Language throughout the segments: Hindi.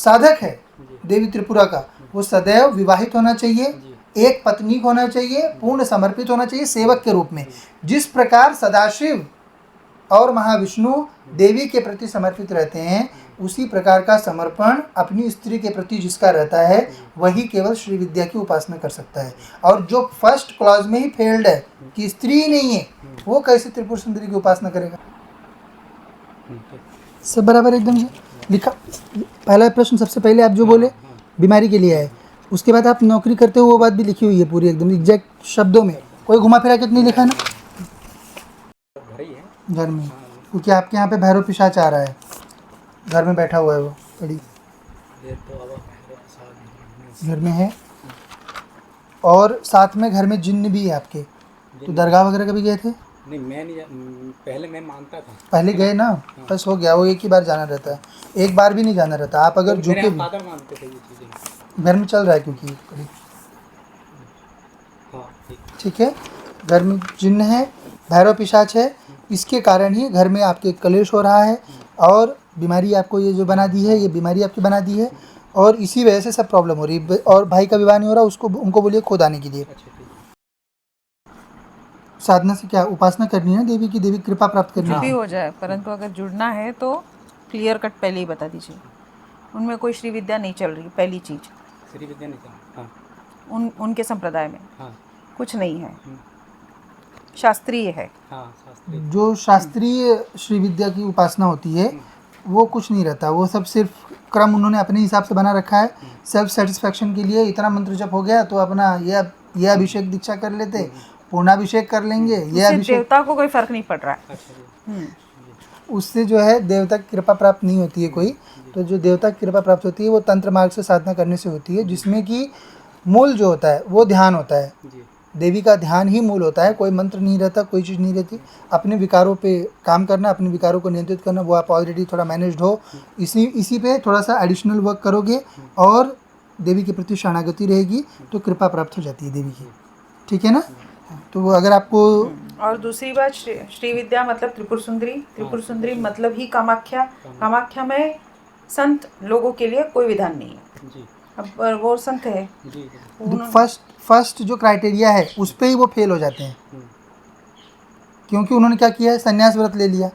साधक है देवी त्रिपुरा का, वो सदैव विवाहित होना चाहिए, एक पत्नीक होना चाहिए, पूर्ण समर्पित होना चाहिए सेवक के रूप में। जिस प्रकार सदाशिव और महाविष्णु देवी के प्रति समर्पित रहते हैं, उसी प्रकार का समर्पण अपनी स्त्री के प्रति जिसका रहता है, वही केवल श्री विद्या की उपासना कर सकता है। और जो फर्स्ट क्लॉज में ही फेल्ड है कि स्त्री ही नहीं है, वो कैसे त्रिपुर सुंदरी की उपासना करेगा? सब बराबर एकदम से लिखा। पहला प्रश्न सबसे पहले आप जो बोले बीमारी के लिए है, उसके बाद आप नौकरी करते हो वो बात भी लिखी हुई है पूरी एकदम एग्जैक्ट शब्दों में, कोई घुमा फिरा के नहीं लिखा है ना? घर में, क्योंकि आपके यहाँ पे भैरव पिशाच आ रहा है, घर में बैठा हुआ है वो बड़ी घर में है, और साथ में घर में जिन्न भी है आपके। तो दरगाह वगैरह कभी गए थे? नहीं, मैं नहीं, पहले मैं मानता था। पहले गए ना, बस हो गया, वो एक ही बार जाना रहता है, एक बार भी नहीं जाना रहता। आप अगर तो झुके फादर मानते थे ये चीज़ें, घर में चल रहा है क्योंकि हाँ ठीक है, घर में जिन्न है, भैरव पिशाच है, इसके कारण ही घर में आपके कलेश हो रहा है, और बीमारी आपको ये जो बना दी है, ये बीमारी आपकी बना दी है, और इसी वजह से सब प्रॉब्लम हो रही है। और भाई का विवाह नहीं हो रहा, उसको उनको बोलिए खुद आने के लिए। साधना से क्या उपासना करनी है देवी की, देवी कृपा प्राप्त करनी भी है। हो जाए, परंतु अगर जुड़ना है तो क्लियर कट पहले ही बता दीजिए। उनमें कोई श्री विद्या नहीं चल रही, पहली चीज श्री विद्या नहीं था। हाँ उनके संप्रदाय में हाँ कुछ नहीं है, शास्त्रीय है। हाँ, शास्त्रीय। जो शास्त्रीय श्री विद्या की उपासना होती है वो कुछ नहीं रहता, वो सब सिर्फ क्रम उन्होंने अपने हिसाब से बना रखा है, सेल्फ सेटिस्फैक्शन के लिए। इतना मंत्र जप हो गया तो अपना ये अभिषेक दीक्षा कर लेते, पूर्णाभिषेक कर लेंगे, ये उससे अभिषेक, देवता को कोई फर्क नहीं पड़ रहा है। अच्छा जी। उससे जो है देवता की कृपा प्राप्त नहीं होती है कोई। तो जो देवता की कृपा प्राप्त होती है वो तंत्र मार्ग से साधना करने से होती है, जिसमें कि मूल जो होता है वो ध्यान होता है। जी देवी का ध्यान ही मूल होता है, कोई मंत्र नहीं रहता, कोई चीज़ नहीं रहती। अपने विकारों पे काम करना, अपने विकारों को नियंत्रित करना, वो आप ऑलरेडी थोड़ा मैनेज्ड हो, इसी पे थोड़ा सा एडिशनल वर्क करोगे और देवी के प्रति शरणागति रहेगी तो कृपा प्राप्त हो जाती है देवी की। ठीक है ना? तो अगर आपको और दूसरी बात, श्री विद्या मतलब त्रिपुर सुंदरी, त्रिपुर सुंदरी मतलब ही कामाख्या। कामाख्या में संत लोगों के लिए कोई विधान नहीं है। जी अब वो संत है, जो फर्स्ट जो क्राइटेरिया है उस पे ही वो फेल हो जाते हैं, क्योंकि उन्होंने क्या किया है, संन्यास व्रत ले लिया।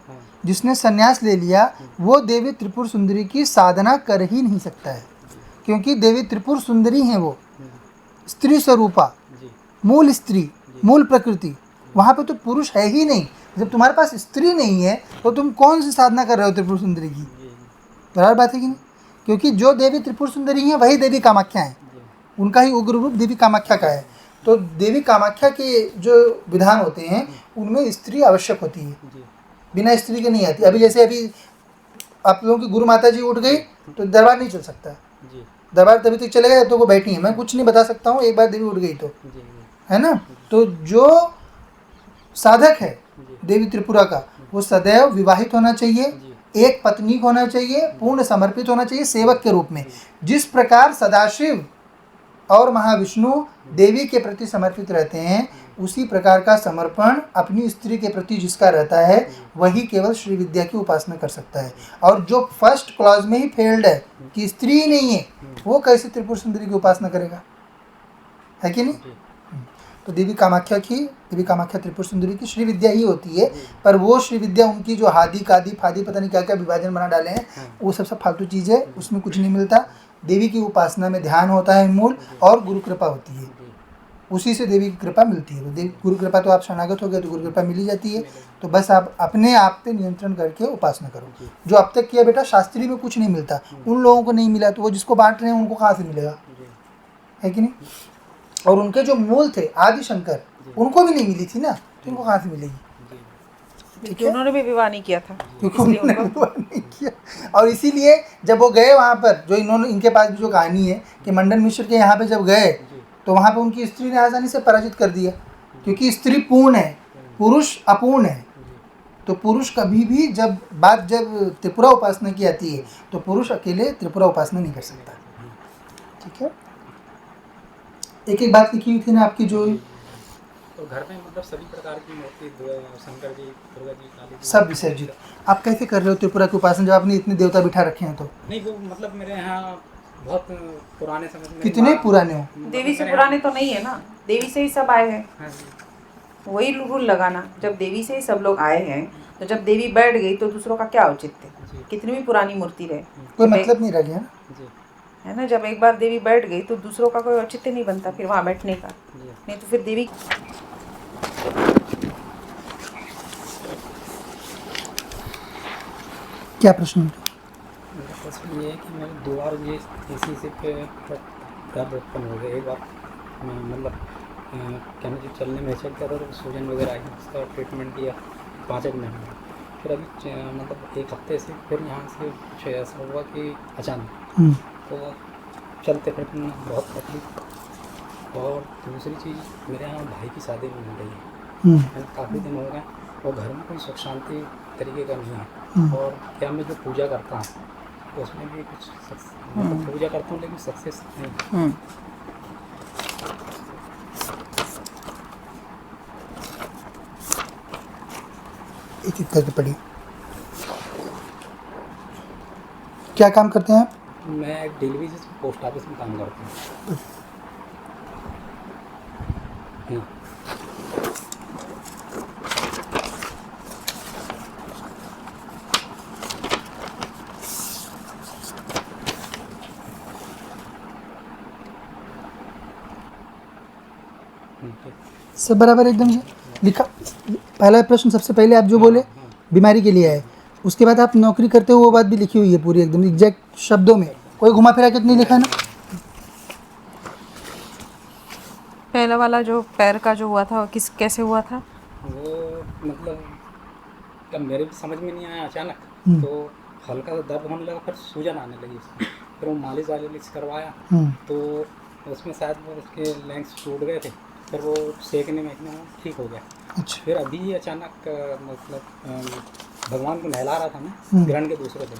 जिसने संन्यास ले लिया वो देवी त्रिपुर सुंदरी की साधना कर ही नहीं सकता है, क्योंकि देवी त्रिपुर सुंदरी हैं, वो स्त्री स्वरूपा, मूल स्त्री, मूल प्रकृति। वहाँ पे तो पुरुष है ही नहीं। जब तुम्हारे पास स्त्री नहीं है तो तुम कौन सी साधना कर रहे हो त्रिपुर सुंदरी की? बराबर बात है कि नहीं? क्योंकि जो देवी त्रिपुर सुंदरी है वही देवी कामाख्या है, उनका ही उग्र रूप देवी कामाख्या का है। तो देवी कामाख्या के जो विधान होते हैं उनमें स्त्री आवश्यक होती है, बिना स्त्री के नहीं आती। अभी जैसे अभी आप लोगों की गुरु माता जी उठ गई तो दरबार नहीं चल सकता, दरबार तभी तक चलेगा तो वो बैठी है, मैं कुछ नहीं बता सकता हूँ, एक बार देवी उठ गई तो, है ना? तो जो साधक है देवी त्रिपुरा का, वो सदैव विवाहित होना चाहिए, एक पत्नीक होना चाहिए, पूर्ण समर्पित होना चाहिए सेवक के रूप में। जिस प्रकार सदाशिव और महाविष्णु देवी के प्रति समर्पित रहते हैं, उसी प्रकार का समर्पण अपनी स्त्री के प्रति जिसका रहता है, वही केवल श्री विद्या की उपासना कर सकता है। और जो फर्स्ट क्लॉज में ही फेल्ड है कि स्त्री ही नहीं है, वो कैसे त्रिपुर सुंदरी की उपासना करेगा? है कि नहीं? तो देवी कामाख्या त्रिपुर सुंदरी की श्री विद्या ही होती है। पर वो श्री विद्या उनकी जो हादी कादी फादी पता नहीं क्या क्या विभाजन बना डाले हैं, वो सब फालतू चीज़ है, उसमें कुछ नहीं मिलता। देवी की उपासना में ध्यान होता है मूल, और गुरु कृपा होती है, उसी से देवी की कृपा मिलती है। तो देवी गुरु कृपा, तो आप शरणागत हो गए तो गुरु कृपा मिल ही जाती है। तो बस आप अपने आप पे नियंत्रण करके उपासना करो। जो अब तक किया बेटा, शास्त्री में कुछ नहीं मिलता, उन लोगों को नहीं मिला तो वो जिसको बांट रहे हैं उनको कहाँ से मिलेगा? है कि नहीं? और उनके जो मूल थे आदि शंकर, उनको भी नहीं मिली थी ना, तो उनको कहाँ से मिलेगी? क्योंकि उन्होंने भी विवाह नहीं किया था, क्योंकि उन्होंने विवाह नहीं किया। और इसीलिए जब वो गए वहाँ पर, जो इनके पास भी जो कहानी है कि मंडन मिश्र के यहाँ पे जब गए तो वहाँ पे उनकी स्त्री ने आसानी से पराजित कर दिया, क्योंकि स्त्री पूर्ण है, पुरुष अपूर्ण है। तो पुरुष कभी भी जब त्रिपुरा उपासना की आती है तो पुरुष अकेले त्रिपुरा उपासना नहीं कर सकता। ठीक है? एक एक बात लिखी हुई थी ना आपकी, जो और घर में मतलब सभी प्रकार की मूर्ति शंकर जी, दुर्गा जी, काली जी, सब विसर्जित। आप कैसे कर रहे हो त्रिपुरा की उपासना जब आपने इतने देवता बिठा रखे हैं तो? नहीं वो मतलब मेरे यहाँ बहुत पुराने समय से मेरी कितने माँ- पुराने हो? मतलब देवी से मेरे पुराने तो नहीं है ना, देवी से ही सब आए हैं। यहाँ- हाँ जी, वही रूल लगाना, जब देवी से ही सब लोग आए हैं तो जब देवी बैठ गई तो दूसरों का क्या औचित्य, जी कितनी भी पुरानी मूर्ति रहे। कोई जब एक- मतलब नहीं रह गया ना। जी है ना, जब एक बार देवी बैठ गई तो दूसरों का कोई औचित्य नहीं बनता फिर वहाँ बैठने का। जी नहीं तो फिर देवी क्या प्रश्न है? मेरा प्रश्न ये है कि मैं 2 बार ये इसी से पे दर्द उत्पन्न हो गया। एक बार मतलब क्या मुझे चलने में हिचक गया था तो सूजन वगैरह आई, उसका ट्रीटमेंट किया 5 एक महीने में। फिर अभी मतलब 1 हफ्ते से फिर यहाँ से कुछ ऐसा हुआ कि अचानक हम्म, तो चलते फिरते में बहुत तकलीफ। और दूसरी चीज़ मेरे यहाँ भाई की शादी नहीं हो रही है, हम्म, काफ़ी दिन हो गए और घर में कोई सुख शांति तरीके का नहीं है। हम्म। और क्या मैं जो पूजा करता हूँ उसमें भी कुछ मतलब पूजा करता हूँ लेकिन सक्सेस नहीं। एक एक करके पढ़िए। क्या काम करते हैं आप? मैं डिलीवरी से पोस्ट ऑफिस में काम करता हूँ। ठीक। सब बराबर एकदम से लिखा। पहला प्रश्न सबसे पहले आप जो बोले हाँ, बीमारी के लिए है, उसके बाद आप नौकरी करते हो वो बात भी लिखी हुई है पूरी एकदम एग्जैक्ट शब्दों में, कोई घुमा फिरा के तो नहीं लिखा है ना? पहला वाला जो पैर का जो हुआ था किस कैसे हुआ था? वो मतलब तब मेरे भी समझ में नहीं आया अचानक, हम्म। तो हल्का सा दर्द होने लगा, फिर सूजन आने लगी उसमें। फिर वो मालिश वालिश करवाया हम्म, तो उसमें शायद वो उसके लेंस टूट गए थे, फिर वो सेकने में ठीक हो गया। अच्छा। फिर अभी अचानक मतलब भगवान को नहला रहा था हम्म। मैं ग्रहण के दूसरे दिन,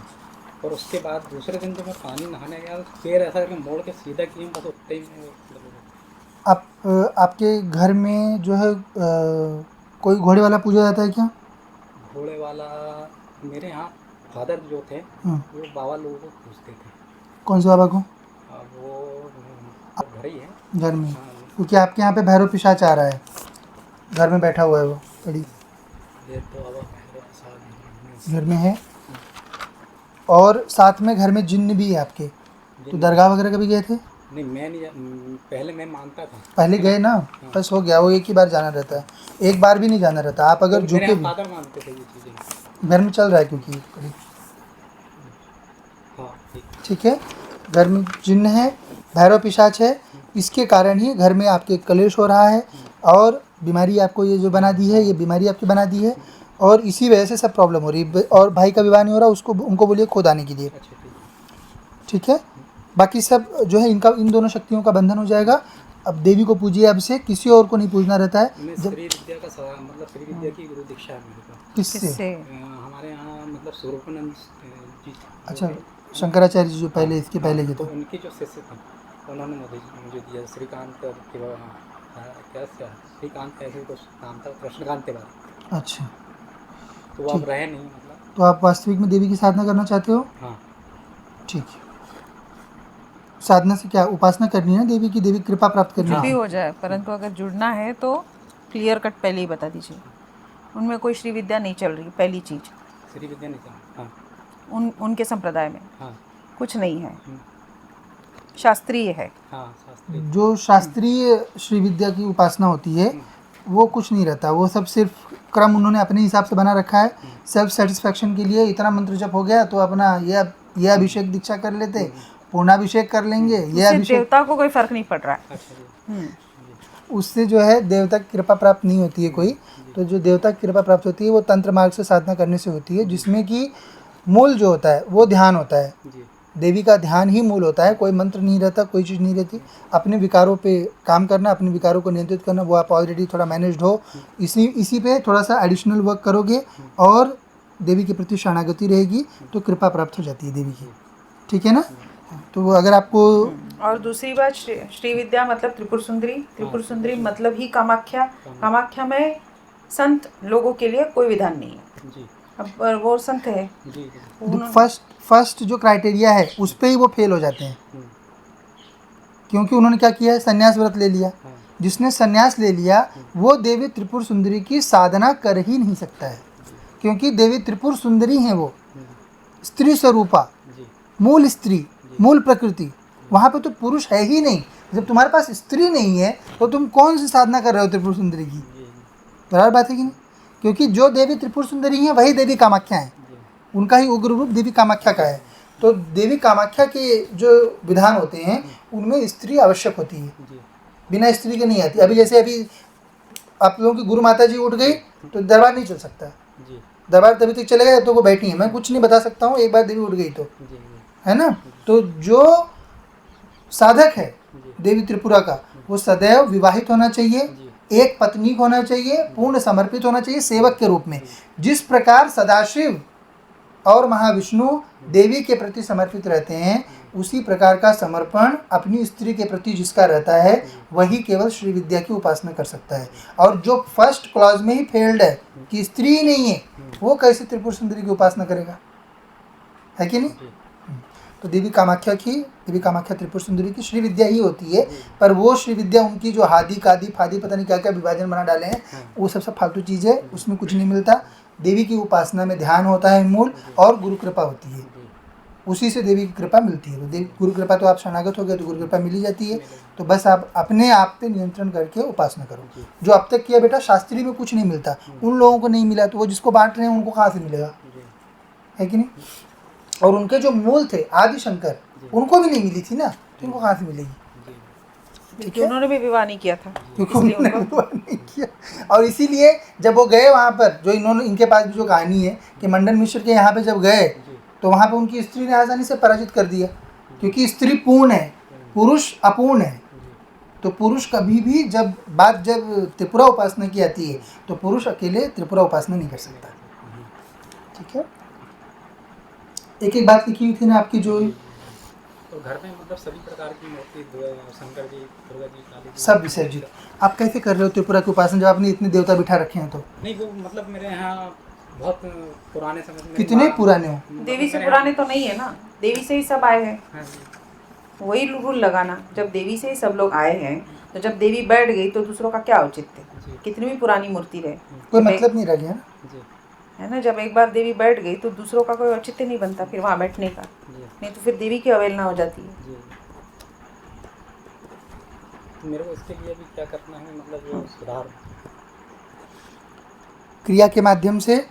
और उसके बाद दूसरे दिन जब मैं पानी नहाने गया तो पैर ऐसा करके मोड़ के सीधा किया, बस उतने ही में मतलब आप आपके घर में जो है कोई घोड़े वाला पूजा जाता है क्या? घोड़े वाला मेरे यहाँ फादर जो थे हम्म, वो बाबा लोगों को पूछते थे। कौन से बाबा को? वो घर ही है। घर में? हाँ, क्योंकि आपके यहाँ पे भैरव पिशाच आ रहा है, घर में बैठा हुआ है वो पड़ी ये तो अब घर में है, और साथ में घर में जिन्न भी है आपके, तो दरगाह वगैरह कभी गए थे? नहीं मैं नहीं पहले मैं मानता था। पहले गए ना, बस हो गया, वो एक ही बार जाना रहता है, एक बार भी नहीं जाना रहता। आप अगर तो झुके मेरे भी फादर मानते थे ये चीज़ें। घर में चल रहा है क्योंकि हाँ ठीक। ठीक है, घर में जिन्न है, भैरव पिशाच है, इसके कारण ही घर में आपके कलेश हो रहा है, और बीमारी आपको ये जो बना दी है, ये बीमारी आपकी बना दी है, और इसी वजह से सब प्रॉब्लम हो रही है। और भाई का विवाह नहीं हो रहा, उसको उनको बोलिए खुद आने के लिए, अच्छा ठीक है। बाकी सब जो है इनका इन दोनों शक्तियों का बंधन हो जाएगा। अब देवी को पूजिए, अब से किसी और को नहीं पूजना रहता है। मैं जब श्री विद्या का मतलब श्री विद्या की गुरु दीक्षा है मेरे को। किससे? किससे? हमारे यहाँ मतलब स्वरूपानंद जी अच्छा, शंकराचार्य जी जो पहले इसके पहले के तो थे। उनके जो शिष्य थे उन्होंने मुझे दिया श्रीकांत क्या श्रीकांत ऐसे कुछ नाम था, कृष्णकांत के बारे। अच्छा, तो वो अब रहे नहीं मतलब। तो आप वास्तविक में देवी की साधना करना चाहते हो? हाँ ठीक है। साधना से क्या उपासना करनी है ना देवी की, देवी कृपा प्राप्त करनी कुछ भी है। हो जाए, परंतु अगर जुड़ना है तो क्लियर कट पहले ही बता दीजिए। उनमें कोई श्री विद्या नहीं चल रही, पहली चीज श्री विद्या नहीं था। हाँ उनके संप्रदाय में हाँ कुछ नहीं है, शास्त्रीय है। हाँ शास्त्री। जो शास्त्रीय श्री विद्या की उपासना होती है वो कुछ नहीं रहता, वो सब सिर्फ क्रम उन्होंने अपने हिसाब से बना रखा है। सेल्फ सेटिस्फैक्शन के लिए इतना मंत्र जप हो गया तो अपना ये अभिषेक दीक्षा कर लेते, पूर्णाभिषेक कर लेंगे, ये उससे अभिषेक, देवता को कोई फर्क नहीं पड़ रहा है। अच्छा जी। उससे जो है देवता की कृपा प्राप्त नहीं होती है कोई। तो जो देवता की कृपा प्राप्त होती है वो तंत्र मार्ग से साधना करने से होती है, जिसमें कि मूल जो होता है वो ध्यान होता है। जी देवी का ध्यान ही मूल होता है, कोई मंत्र नहीं रहता, कोई चीज़ नहीं रहती। अपने विकारों पे काम करना, अपने विकारों को नियंत्रित करना, वो आप ऑलरेडी थोड़ा मैनेज्ड हो, इसी पे थोड़ा सा एडिशनल वर्क करोगे और देवी के प्रति शरणागति रहेगी तो कृपा प्राप्त हो जाती है देवी की, ठीक है ना। तो अगर आपको और दूसरी बात श्री विद्या मतलब त्रिपुर सुंदरी मतलब ही कामाख्या। कामाख्या में संत लोगों के लिए कोई विधान नहीं है। जी अब वो संत है, जी फर्स्ट जो क्राइटेरिया है उस पे ही वो फेल हो जाते हैं, क्योंकि उन्होंने क्या किया है, संन्यास व्रत ले लिया। जिसने संन्यास ले लिया वो देवी त्रिपुर सुंदरी की साधना कर ही नहीं सकता है, क्योंकि देवी त्रिपुर सुंदरी हैं वो, स्त्री स्वरूपा, जी मूल स्त्री, मूल प्रकृति। वहाँ पे तो पुरुष है ही नहीं। जब तुम्हारे पास स्त्री नहीं है तो तुम कौन सी साधना कर रहे हो त्रिपुर सुंदरी की? बराबर बात है कि नहीं? क्योंकि जो देवी त्रिपुर सुंदरी है वही देवी कामाख्या है, उनका ही उग्र रूप देवी कामाख्या का है। तो देवी कामाख्या के जो विधान होते हैं उनमें स्त्री आवश्यक होती है, बिना स्त्री के नहीं आती। अभी जैसे अभी आप लोगों की गुरु माता जी उठ गई तो दरबार नहीं चल सकता, दरबार तभी तक चलेगा तो वो बैठी है, मैं कुछ नहीं बता सकता हूँ, एक बार देवी उठ गई तो, है ना। तो जो साधक है देवी त्रिपुरा का वो सदैव विवाहित होना चाहिए, एक पत्नी होना चाहिए, पूर्ण समर्पित होना चाहिए सेवक के रूप में। जिस प्रकार सदाशिव और महाविष्णु देवी के प्रति समर्पित रहते हैं, उसी प्रकार का समर्पण अपनी स्त्री के प्रति जिसका रहता है वही केवल श्री विद्या की उपासना कर सकता है। और जो फर्स्ट क्लॉज में ही फेल्ड है कि स्त्री ही नहीं है, वो कैसे त्रिपुर सुंदरी की उपासना करेगा, है कि नहीं? तो देवी कामाख्या त्रिपुर सुंदरी की श्री विद्या ही होती है। पर वो श्री विद्या उनकी जो हादी कादी फादी पता नहीं क्या क्या विभाजन बना डाले हैं, वो सब फालतू चीज़ है, उसमें कुछ नहीं मिलता। देवी की उपासना में ध्यान होता है मूल, और गुरु कृपा होती है, उसी से देवी की कृपा मिलती है। तो देवी गुरु कृपा तो आप शरणागत हो गए तो गुरु कृपा मिल ही जाती है। तो बस आप अपने आप पे नियंत्रण करके उपासना करो। जो अब तक किया बेटा, शास्त्री में कुछ नहीं मिलता, उन लोगों को नहीं मिला तो वो जिसको बांट रहे हैं उनको कहाँ से मिलेगा, है कि नहीं? और उनके जो मूल थे आदि शंकर, उनको भी नहीं मिली थी ना, तो उनको कहाँ से मिलेगी? क्योंकि उन्होंने भी विवाह नहीं किया था, क्योंकि उन्होंने विवाह नहीं किया। और इसीलिए जब वो गए वहाँ पर, जो इनके पास भी जो कहानी है कि मंडन मिश्र के यहाँ पे जब गए तो वहाँ पे उनकी स्त्री ने आसानी से पराजित कर दिया, क्योंकि स्त्री पूर्ण है, पुरुष अपूर्ण है। तो पुरुष कभी भी जब त्रिपुरा उपासना की आती है तो पुरुष अकेले त्रिपुरा उपासना नहीं कर सकता। ठीक है, एक एक बात लिखी हुई थी ना आपकी, जो तो घर में मतलब सभी प्रकार की मूर्ति, शंकर जी, दुर्गा जी, काली जी, सब विसर्जित। आप कैसे कर रहे हो त्रिपुरा की उपासना जब आपने इतने देवता बिठा रखे हैं? तो नहीं, वो मतलब मेरे यहाँ बहुत पुराने समय में। कितने पुराने हो? देवी से पुराने तो नहीं है ना, देवी से ही सब आए हैं। हाँ जी, वही रूल लगाना, जब देवी से ही सब लोग आए हैं तो जब देवी बैठ गई तो दूसरों का क्या औचित्य? कितनी भी पुरानी मूर्ति रहे, कोई मतलब नहीं रह गया ना, है ना। जब एक बार देवी बैठ गई तो दूसरों का कोई औचित्य नहीं बनता फिर वहाँ बैठने का, नहीं तो फिर देवी की अवहेलना हो जाती है। तो मेरे को इसके लिए भी क्या करना है, मतलब जो सुधार? क्रिया के माध्यम से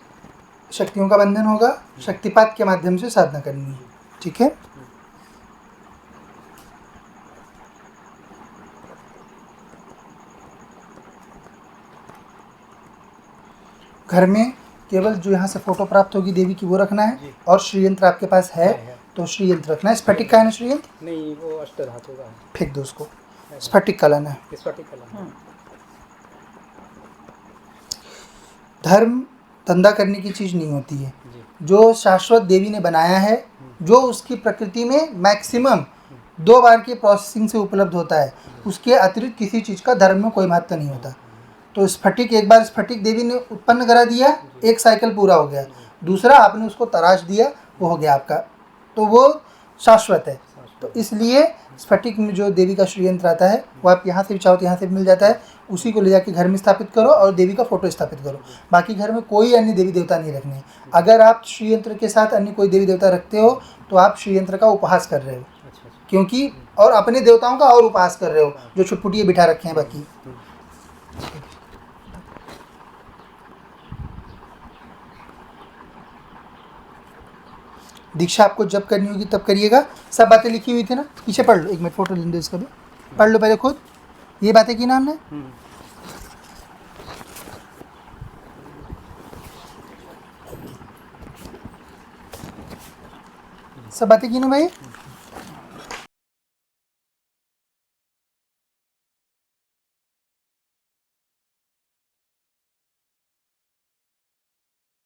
शक्तियों का बंधन होगा, शक्तिपात के माध्यम से साधना करनी है। ठीक है, घर में केवल जो यहाँ से फोटो प्राप्त होगी देवी की वो रखना है, और श्रीयंत्र आपके पास है तो श्रीयंत्र रखना है। स्फटिक का है ना श्रीयंत्र? नहीं, वो अष्टधातु का है। फेंक दो उसको, स्फटिक का लाना है। स्फटिक का। धर्म धंधा करने की चीज़ नहीं होती है। जो शाश्वत देवी ने बनाया है, जो उसकी प्रकृति में मैक्सिमम 2 बार की प्रोसेसिंग से उपलब्ध होता है, उसके अतिरिक्त किसी चीज़ का धर्म में कोई महत्व नहीं होता। तो स्फटिक, एक बार स्फटिक देवी ने उत्पन्न करा दिया, एक साइकिल पूरा हो गया। दूसरा आपने उसको तराश दिया, वो हो गया आपका, तो वो शाश्वत है। तो इसलिए स्फटिक में जो देवी का श्रीयंत्र आता है वो आप यहाँ से भी चाहो तो यहाँ से भी मिल जाता है, उसी को ले जाके घर में स्थापित करो और देवी का फोटो स्थापित करो। बाकी घर में कोई अन्य देवी देवता नहीं रखने। अगर आप श्रीयंत्र के साथ अन्य कोई देवी देवता रखते हो तो आप श्रीयंत्र का उपहास कर रहे हो, क्योंकि और अपने देवताओं का और उपहास कर रहे हो जो छुटपुटिये बिठा रखे हैं बाकी। दीक्षा आपको जब करनी होगी तब करिएगा। सब बातें लिखी हुई थी ना, पीछे पढ़ लो, एक मिनट फोटो लेंगे इसका भी, पढ़ लो पहले खुद। ये बातें की ना हमने, सब बातें की ना भाई।